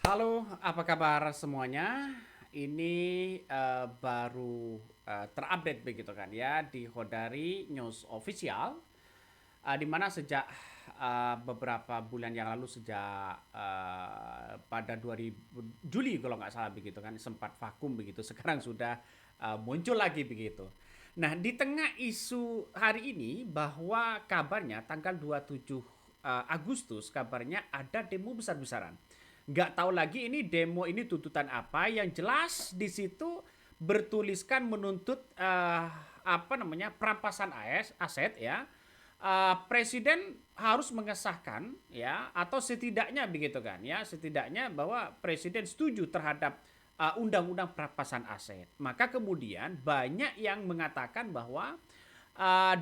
Halo, apa kabar semuanya? Ini baru terupdate begitu kan ya di Hodari News Official, di mana sejak beberapa bulan yang lalu sejak pada 2000 Juli kalau nggak salah begitu kan sempat vakum begitu. Sekarang sudah muncul lagi begitu. Nah, di tengah isu hari ini bahwa kabarnya tanggal 27 Agustus kabarnya ada demo besar-besaran. Nggak tahu lagi ini demo ini tuntutan apa, yang jelas di situ bertuliskan menuntut apa namanya perampasan aset ya. Presiden harus mengesahkan ya, atau setidaknya begitu kan ya, setidaknya bahwa presiden setuju terhadap undang-undang perampasan aset. Maka kemudian banyak yang mengatakan bahwa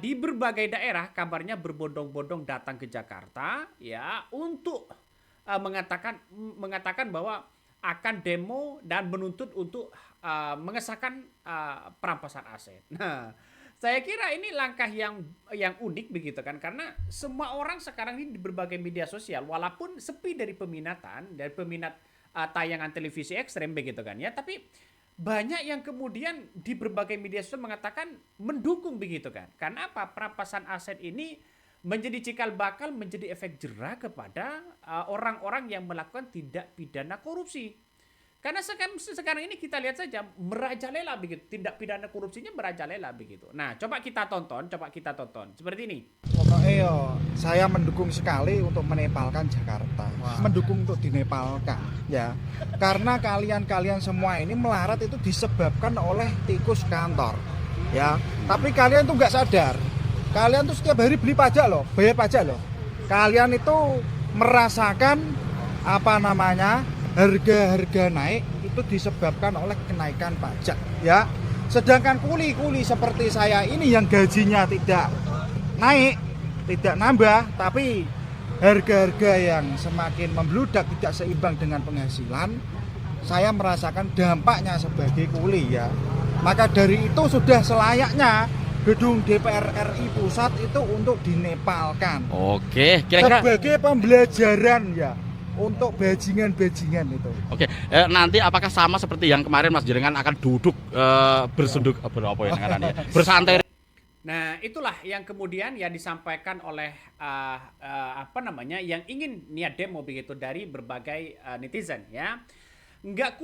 di berbagai daerah kabarnya berbondong-bondong datang ke Jakarta ya untuk mengatakan bahwa akan demo dan menuntut untuk mengesahkan perampasan aset. Nah, saya kira ini langkah yang unik begitu kan, karena semua orang sekarang ini di berbagai media sosial walaupun sepi dari peminat tayangan televisi ekstrem begitu kan ya, tapi banyak yang kemudian di berbagai media sosial mengatakan mendukung begitu kan. Karena apa? Perampasan aset ini menjadi cikal bakal, menjadi efek jera kepada orang-orang yang melakukan tindak pidana korupsi. Karena sekarang ini kita lihat saja merajalela begitu, tindak pidana korupsinya merajalela begitu. Nah, coba kita tonton seperti ini. Pokoknya saya mendukung sekali untuk menepalkan Jakarta. Wah. Mendukung untuk dinepalkan ya. Karena kalian semua ini melarat itu disebabkan oleh tikus kantor. Ya. Tapi kalian tuh nggak sadar. Kalian tuh setiap hari beli pajak loh, bayar pajak loh. Kalian itu merasakan apa namanya? Harga-harga naik itu disebabkan oleh kenaikan pajak ya. Sedangkan kuli-kuli seperti saya ini yang gajinya tidak naik, tidak nambah, tapi harga-harga yang semakin membludak tidak seimbang dengan penghasilan, saya merasakan dampaknya sebagai kuli ya. Maka dari itu sudah selayaknya gedung DPR RI pusat itu untuk dinepalkan. Oke, kira-kira Sebagai pembelajaran ya untuk bajingan-bajingan itu. oke, nanti apakah sama seperti yang kemarin Mas Jenengan akan duduk bersenduk berapa ya namanya? Bersantai. Nah, itulah yang kemudian yang disampaikan oleh apa namanya yang ingin niat demo begitu dari berbagai netizen ya. Nggak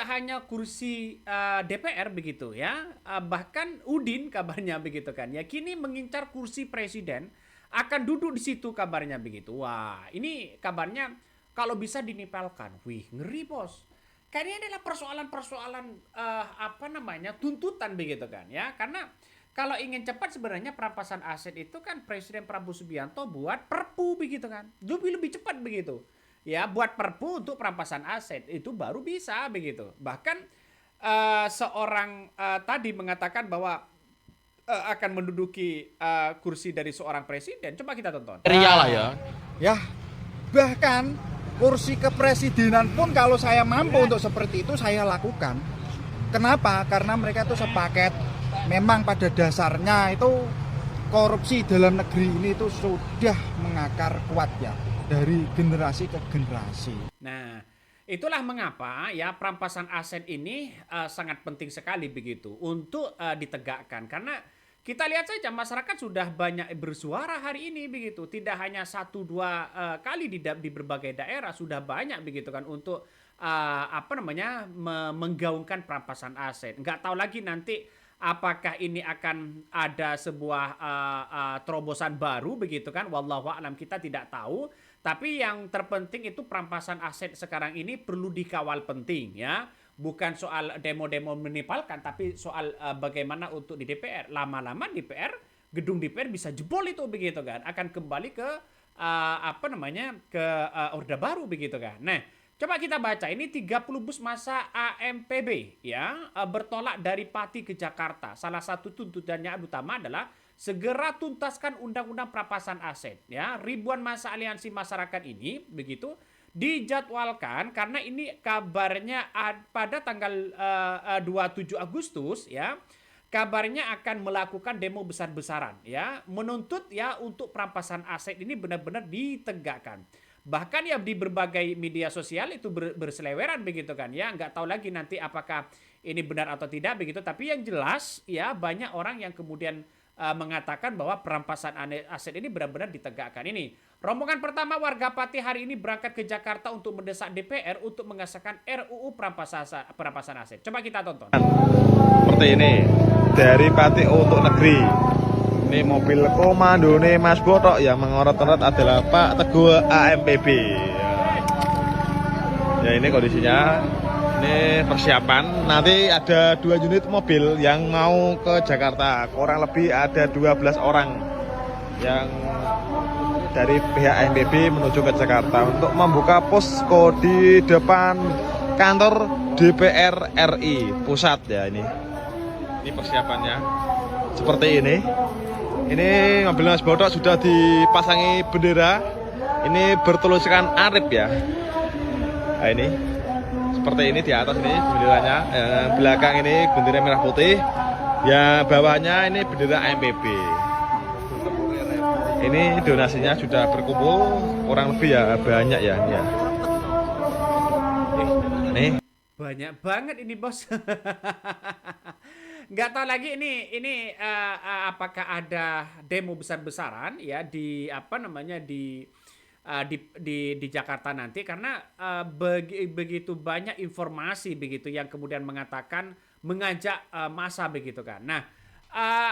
hanya kursi DPR begitu ya, bahkan Udin kabarnya begitu kan ya, kini mengincar kursi presiden, akan duduk di situ kabarnya begitu. Wah, ini kabarnya kalau bisa dinipalkan. Wih, ngeri bos. Kayaknya adalah persoalan-persoalan apa namanya tuntutan begitu kan ya, karena kalau ingin cepat sebenarnya perampasan aset itu kan Presiden Prabowo Subianto buat perpu begitu kan, lebih cepat begitu ya, buat perpu untuk perampasan aset itu baru bisa begitu. Bahkan seorang tadi mengatakan bahwa akan menduduki kursi dari seorang presiden. Coba kita tonton. Ria lah ya. Ya, bahkan kursi kepresidenan pun kalau saya mampu untuk seperti itu saya lakukan. Kenapa? Karena mereka itu sepaket. Memang pada dasarnya itu korupsi dalam negeri ini itu sudah mengakar kuat ya, dari generasi ke generasi. Nah, itulah mengapa ya perampasan aset ini sangat penting sekali begitu untuk ditegakkan, karena kita lihat saja masyarakat sudah banyak bersuara hari ini begitu, tidak hanya satu dua kali di berbagai daerah, sudah banyak begitu kan untuk apa namanya menggaungkan perampasan aset. Nggak tahu lagi nanti apakah ini akan ada sebuah terobosan baru begitu kan, wallahu a'lam, kita tidak tahu. Tapi yang terpenting itu perampasan aset sekarang ini perlu dikawal penting ya. Bukan soal demo-demo menipalkan, tapi soal bagaimana untuk di DPR. Lama-lama DPR, gedung DPR bisa jebol itu begitu kan. Akan kembali ke apa namanya ke Orde Baru begitu kan. Nah, coba kita baca ini 30 bus massa AMPB ya bertolak dari Pati ke Jakarta. Salah satu tuntutannya utama adalah segera tuntaskan undang-undang perampasan aset ya. Ribuan massa aliansi masyarakat ini begitu dijadwalkan karena ini kabarnya pada tanggal 27 Agustus ya. Kabarnya akan melakukan demo besar-besaran ya, menuntut ya untuk perampasan aset ini benar-benar ditegakkan. bahkan ya di berbagai media sosial itu berseleweran begitu kan ya, nggak tahu lagi nanti apakah ini benar atau tidak begitu, tapi yang jelas ya banyak orang yang kemudian mengatakan bahwa perampasan aset ini benar-benar ditegakkan. Ini rombongan pertama warga Pati hari ini berangkat ke Jakarta untuk mendesak DPR untuk mengesahkan RUU perampasan aset. Coba kita tonton. Seperti ini dari Pati untuk negeri. Ini mobil komando nih Mas Botok yang mengorot-orot adalah Pak Teguh AMPB. Ya ini kondisinya. Ini persiapan. Nanti ada 2 unit mobil yang mau ke Jakarta. Kurang lebih ada 12 orang yang dari pihak AMPB menuju ke Jakarta untuk membuka posko di depan kantor DPR RI pusat ya ini. Ini persiapannya seperti ini. Ini mobil Mas Botok sudah dipasangi bendera. Ini bertuliskan Arif ya. Nah ini seperti ini di atas ini benderanya. Yang belakang ini bendera merah putih. Ya bawahnya ini bendera AMPB. Ini donasinya sudah berkumpul kurang lebih ya banyak ya ini ya. Nih. Banyak banget ini bos. Nggak tahu lagi ini apakah ada demo besar-besaran ya di apa namanya di Jakarta nanti, karena begitu banyak informasi begitu yang kemudian mengajak massa begitu kan. Nah,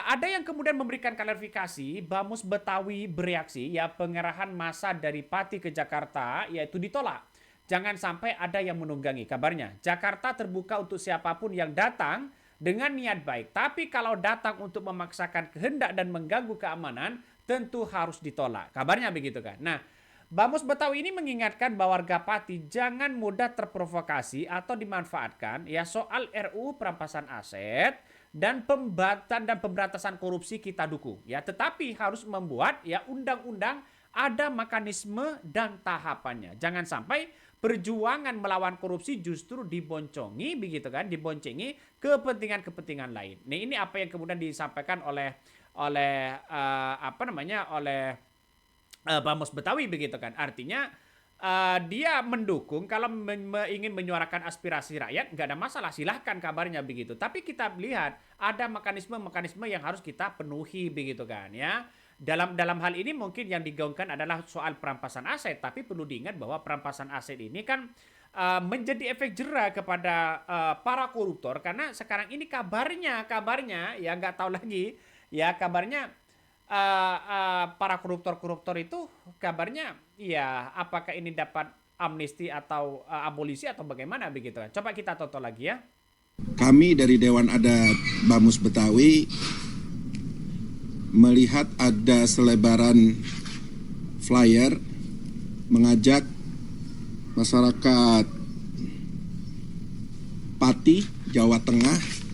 ada yang kemudian memberikan klarifikasi, Bamus Betawi bereaksi ya pengerahan massa dari Pati ke Jakarta yaitu ditolak. Jangan sampai ada yang menunggangi. Kabarnya Jakarta terbuka untuk siapapun yang datang dengan niat baik, tapi kalau datang untuk memaksakan kehendak dan mengganggu keamanan, tentu harus ditolak. Kabarnya begitu kan. Nah, Bamus Betawi ini mengingatkan bahwa warga Pati jangan mudah terprovokasi atau dimanfaatkan ya soal RUU perampasan aset dan pemberantasan korupsi kita dukung ya, tetapi harus membuat ya undang-undang ada mekanisme dan tahapannya. Jangan sampai perjuangan melawan korupsi justru diboncongi begitu kan, diboncengi kepentingan-kepentingan lain. Nah, ini apa yang kemudian disampaikan oleh Bamus Betawi begitu kan. Artinya dia mendukung kalau ingin menyuarakan aspirasi rakyat, nggak ada masalah, silahkan kabarnya begitu. Tapi kita lihat ada mekanisme yang harus kita penuhi begitu kan ya. Dalam hal ini mungkin yang digaungkan adalah soal perampasan aset, tapi perlu diingat bahwa perampasan aset ini kan menjadi efek jera kepada para koruptor, karena sekarang ini kabarnya ya nggak tahu lagi ya, kabarnya para koruptor itu kabarnya ya apakah ini dapat amnesti atau abolisi atau bagaimana begitu. Coba kita tonton lagi ya. Kami dari Dewan Adat Bamus Betawi melihat ada selebaran flyer mengajak masyarakat Pati, Jawa Tengah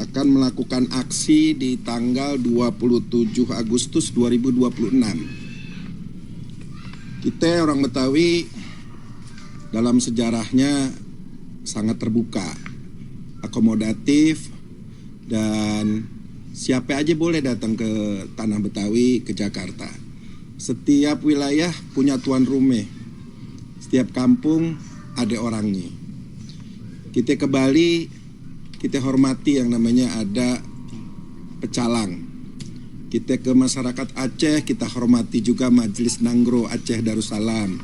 akan melakukan aksi di tanggal 27 Agustus 2026. Kita orang Betawi dalam sejarahnya sangat terbuka, akomodatif, dan siapa aja boleh datang ke Tanah Betawi, ke Jakarta. Setiap wilayah punya tuan rumah. Setiap kampung ada orangnya. Kita ke Bali, kita hormati yang namanya ada pecalang. Kita ke masyarakat Aceh, kita hormati juga Majelis Nanggro Aceh Darussalam.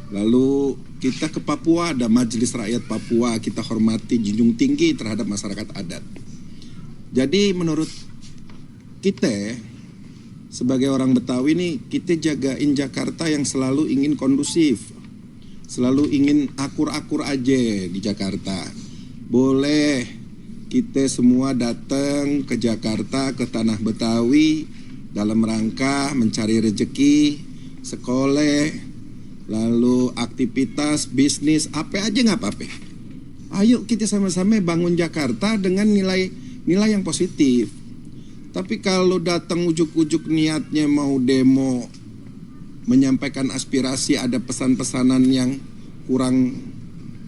Lalu kita ke Papua, ada Majelis Rakyat Papua, kita hormati, junjung tinggi terhadap masyarakat adat. Jadi menurut kita sebagai orang Betawi nih, kita jagain Jakarta yang selalu ingin kondusif, selalu ingin akur-akur aja di Jakarta. Boleh kita semua datang ke Jakarta, ke Tanah Betawi dalam rangka mencari rezeki, sekolah, lalu aktivitas, bisnis, apa aja nggak apa-apa. Ayo kita sama-sama bangun Jakarta dengan nilai yang positif. Tapi kalau datang ujuk-ujuk niatnya mau demo, menyampaikan aspirasi, ada pesan-pesanan yang kurang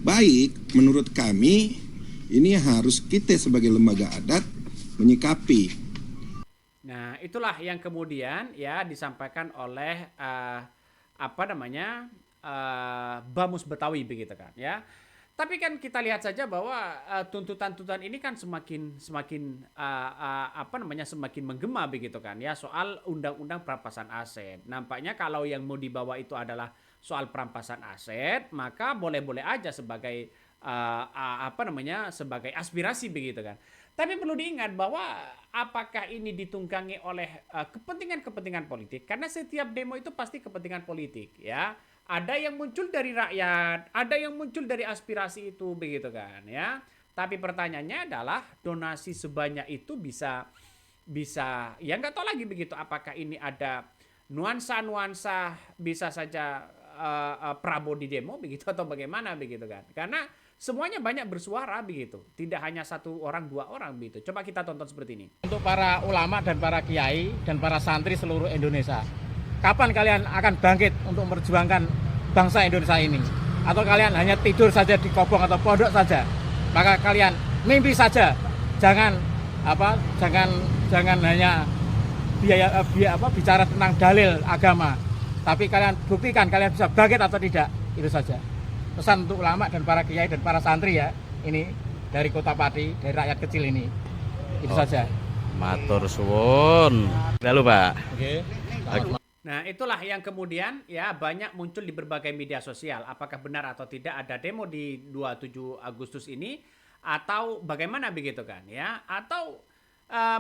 baik, menurut kami ini harus kita sebagai lembaga adat menyikapi. Nah, itulah yang kemudian ya disampaikan oleh apa namanya Bamus Betawi begitu kan ya. Tapi kan kita lihat saja bahwa tuntutan-tuntutan ini kan semakin apa namanya semakin menggema begitu kan ya soal undang-undang perampasan aset. Nampaknya kalau yang mau dibawa itu adalah soal perampasan aset, maka boleh-boleh aja sebagai apa namanya sebagai aspirasi begitu kan. Tapi perlu diingat bahwa apakah ini ditunggangi oleh kepentingan-kepentingan politik? Karena setiap demo itu pasti kepentingan politik ya. Ada yang muncul dari rakyat, ada yang muncul dari aspirasi itu begitu kan ya. Tapi pertanyaannya adalah donasi sebanyak itu bisa ya nggak tahu lagi begitu apakah ini ada nuansa-nuansa bisa saja Prabowo di demo begitu atau bagaimana begitu kan. Karena semuanya banyak bersuara begitu. Tidak hanya satu orang, dua orang begitu. Coba kita tonton seperti ini. Untuk para ulama dan para kiai dan para santri seluruh Indonesia. Kapan kalian akan bangkit untuk memperjuangkan bangsa Indonesia ini? Atau kalian hanya tidur saja di kobong atau pondok saja? Maka kalian mimpi saja. Jangan hanya bicara tentang dalil agama. Tapi kalian buktikan kalian bisa bangkit atau tidak. Itu saja. Pesan untuk ulama dan para kiai dan para santri ya. Ini dari Kota Pati, dari rakyat kecil ini. Itu saja. Matur suwun. Lalu Pak. Oke. Nah, itulah yang kemudian ya banyak muncul di berbagai media sosial. Apakah benar atau tidak ada demo di 27 Agustus ini atau bagaimana begitu kan ya? Atau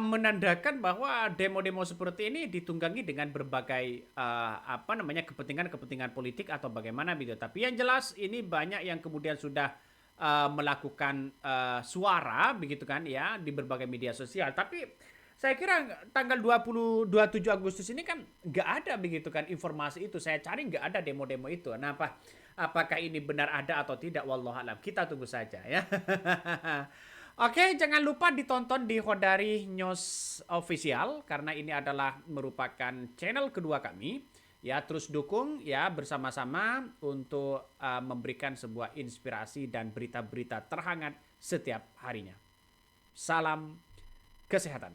menandakan bahwa demo-demo seperti ini ditunggangi dengan berbagai apa namanya kepentingan-kepentingan politik atau bagaimana begitu. Tapi yang jelas ini banyak yang kemudian sudah melakukan suara begitu kan ya di berbagai media sosial. Tapi saya kira tanggal 27 Agustus ini kan nggak ada begitu kan informasi itu. Saya cari nggak ada demo-demo itu. Nah, apakah ini benar ada atau tidak? Wallahualam. Kita tunggu saja ya. Oke, jangan lupa ditonton di Khodari News Official karena ini adalah merupakan channel kedua kami. Ya, terus dukung ya bersama-sama untuk memberikan sebuah inspirasi dan berita-berita terhangat setiap harinya. Salam kesehatan.